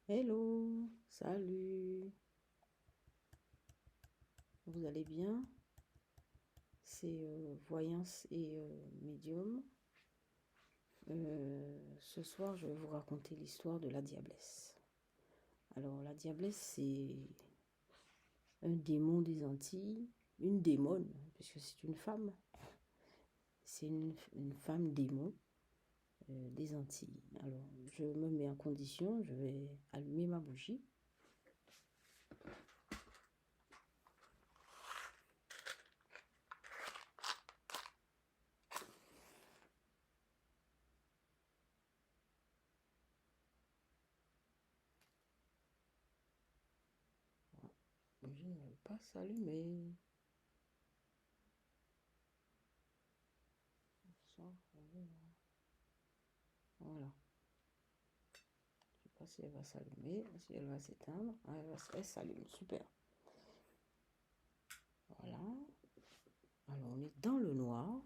Hello, salut, vous allez bien? C'est Voyance et Médium. Ce soir, je vais vous raconter l'histoire de la diablesse. Alors, la diablesse, c'est un démon des Antilles, une démone, puisque c'est une femme. C'est une femme démon des Antilles. Alors, je me mets en condition, je vais allumer ma bougie. La bougie ne veut pas s'allumer. Voilà. Je ne sais pas si elle va s'allumer, si elle va s'éteindre. Ah, elle s'allume, super. Voilà. Alors, on est dans le noir.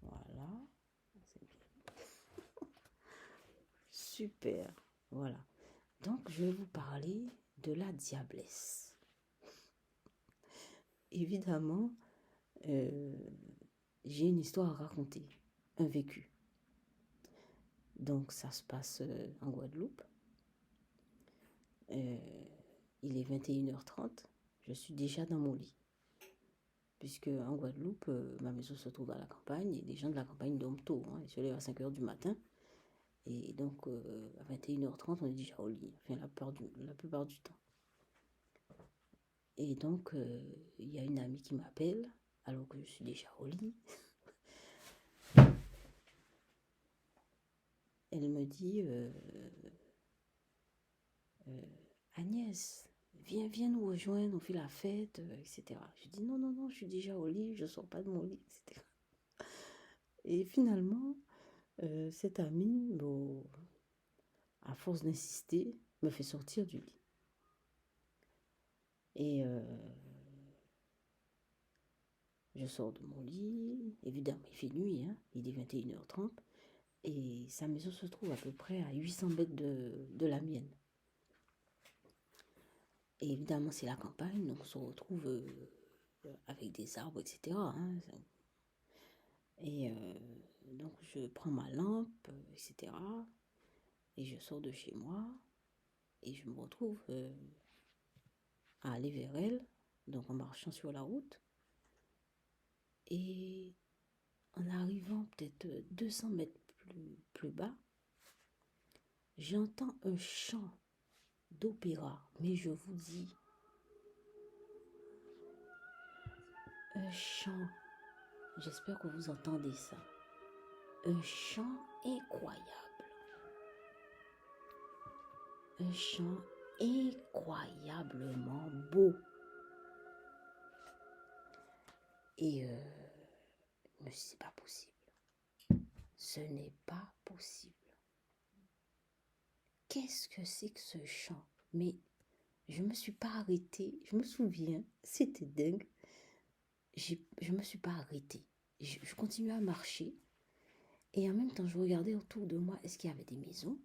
Voilà. C'est bien. Super. Voilà. Donc, je vais vous parler de la diablesse. Évidemment, j'ai une histoire à raconter, un vécu. Donc, ça se passe en Guadeloupe. Il est 21h30. Je suis déjà dans mon lit. Puisque en Guadeloupe, ma maison se trouve à la campagne et les gens de la campagne dorment tôt. Ils se lèvent à 5h du matin. Et donc, à 21h30, on est déjà au lit. Enfin, la plupart du temps. Et donc, il y a une amie qui m'appelle, alors que je suis déjà au lit. Elle me dit, Agnès, viens nous rejoindre, on fait la fête, etc. Je dis, non, je suis déjà au lit, je ne sors pas de mon lit, etc. Et finalement, cette amie, bon, à force d'insister, me fait sortir du lit. Et je sors de mon lit, évidemment il fait nuit, il est 21h30, et sa maison se trouve à peu près à 800 mètres de la mienne. Et évidemment c'est la campagne, donc on se retrouve avec des arbres, etc. Et donc je prends ma lampe, etc. Et je sors de chez moi, et je me retrouve à aller vers elle, donc en marchant sur la route. Et en arrivant peut-être 200 mètres plus bas, j'entends un chant d'opéra, mais je vous dis, un chant, j'espère que vous entendez ça, un chant incroyable, un chant incroyablement beau. Et mais c'est pas possible, ce n'est pas possible. Qu'est-ce que c'est que ce chant? Mais je me suis pas arrêtée, je me souviens, c'était dingue. Je me suis pas arrêtée. Je continuais à marcher et en même temps je regardais autour de moi, est-ce qu'il y avait des maisons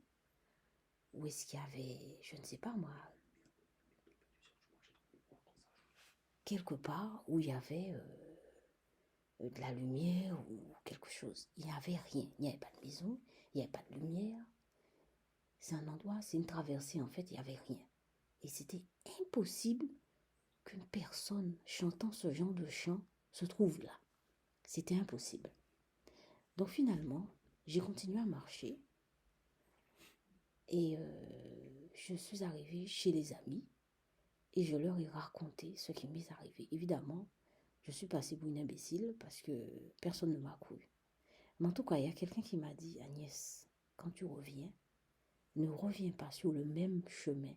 ou est-ce qu'il y avait, je ne sais pas moi, quelque part où il y avait de la lumière ou quelque chose. Il n'y avait rien, il n'y avait pas de maison, il n'y avait pas de lumière. C'est un endroit, c'est une traversée en fait, il n'y avait rien. Et c'était impossible qu'une personne chantant ce genre de chant se trouve là. C'était impossible. Donc finalement, j'ai continué à marcher et je suis arrivée chez les amis et je leur ai raconté ce qui m'est arrivé. Évidemment, je suis passée pour une imbécile parce que personne ne m'a cru. Mais en tout cas, il y a quelqu'un qui m'a dit, Agnès, quand tu reviens, ne reviens pas sur le même chemin.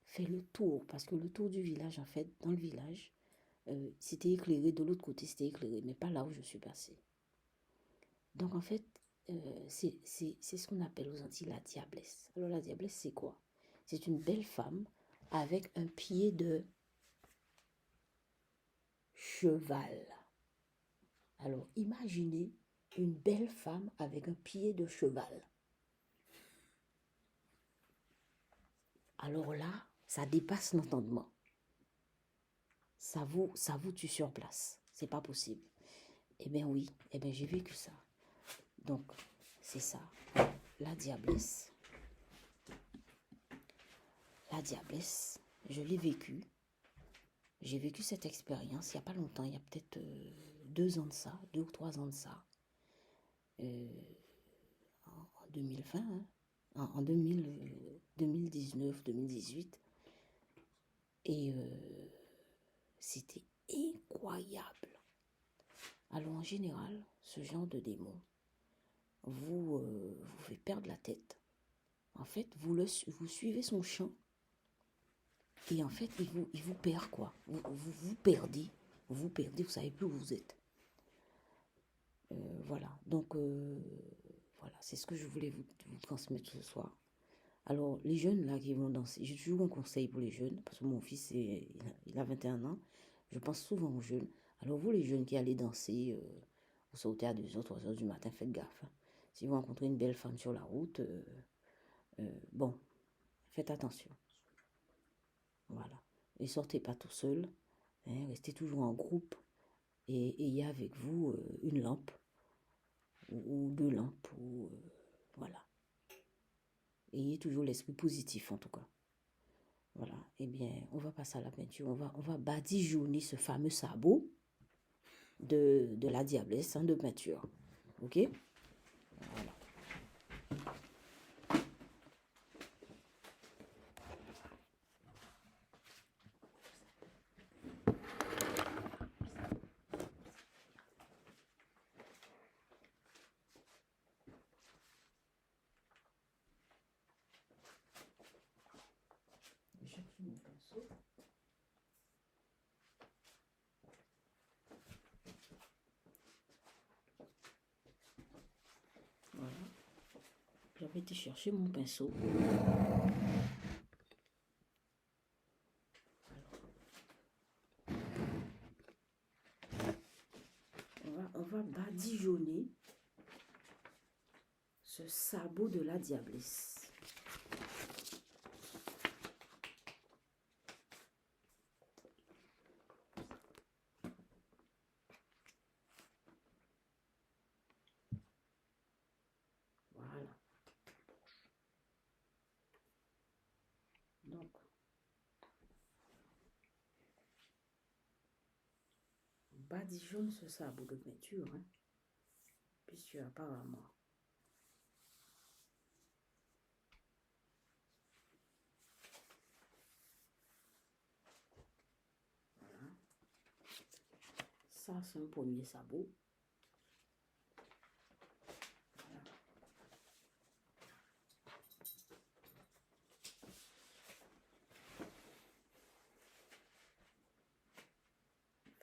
Fais le tour, parce que le tour du village, en fait, dans le village, c'était éclairé, de l'autre côté c'était éclairé, mais pas là où je suis passée. Donc en fait, c'est ce qu'on appelle aux Antilles la diablesse. Alors la diablesse, c'est quoi? C'est une belle femme avec un pied de cheval. Alors imaginez une belle femme avec un pied de cheval. Alors là, ça dépasse l'entendement. Ça vous tue sur place. C'est pas possible. Eh bien oui, eh bien j'ai vécu ça. Donc, c'est ça. La diablesse. La diablesse, je l'ai vécue. J'ai vécu cette expérience il n'y a pas longtemps, il y a peut-être 2 ans de ça, 2 ou 3 ans de ça. En 2020, hein, en 2019, 2018. Et c'était incroyable. Alors en général, ce genre de démon vous fait perdre la tête. En fait, vous suivez son chant et en fait, il vous perd quoi. Vous perdez, vous savez plus où vous êtes. Voilà, donc voilà, c'est ce que je voulais vous transmettre ce soir. Alors, les jeunes là qui vont danser, j'ai toujours un conseil pour les jeunes, parce que mon fils, il a 21 ans, je pense souvent aux jeunes. Alors, vous les jeunes qui allez danser, vous sautez à 2h, 3h du matin, faites gaffe. Hein. Si vous rencontrez une belle femme sur la route, bon, faites attention. Voilà. Et sortez pas tout seul, hein, restez toujours en groupe, et ayez avec vous une lampe, ou 2 lampes, ou voilà. Ayez toujours l'esprit positif en tout cas. Voilà, eh bien, on va passer à la peinture. On va badigeonner ce fameux sabot de la diablesse de peinture. Ok? Voilà. Je cherche mon pinceau. Voilà. J'avais été chercher mon pinceau. On va badigeonner ce sabot de la diablesse. Voilà. Donc, on badigeonne ce sabot de peinture, hein, puisque apparemment, voilà. Ça, c'est un premier sabot.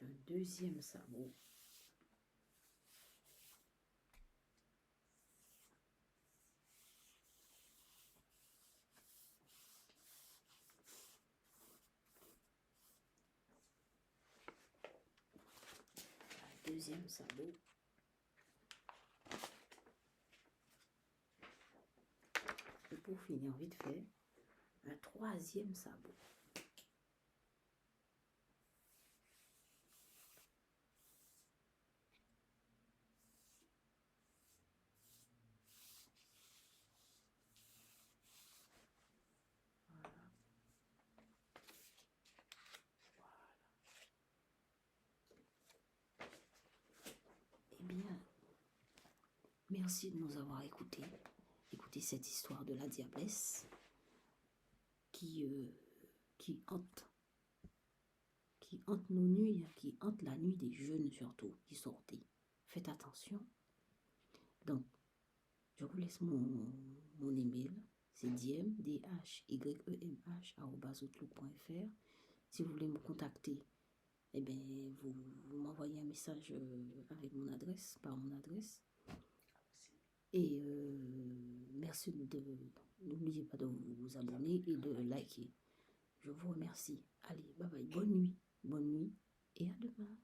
Un deuxième sabot. Deuxième sabot. Et pour finir vite fait, un troisième sabot. Eh bien, merci de nous avoir écoutés. Écoutez cette histoire de la diablesse qui hante nos nuits, qui hante la nuit des jeunes surtout, qui sortent. Faites attention. Donc, je vous laisse mon email. C'est diem, dhyemh@outlook.fr. Si vous voulez me contacter, eh bien, vous m'envoyez un message avec mon adresse, par mon adresse. Et merci n'oubliez pas de vous abonner et de liker. Je vous remercie. Allez, bye bye, bonne nuit et à demain.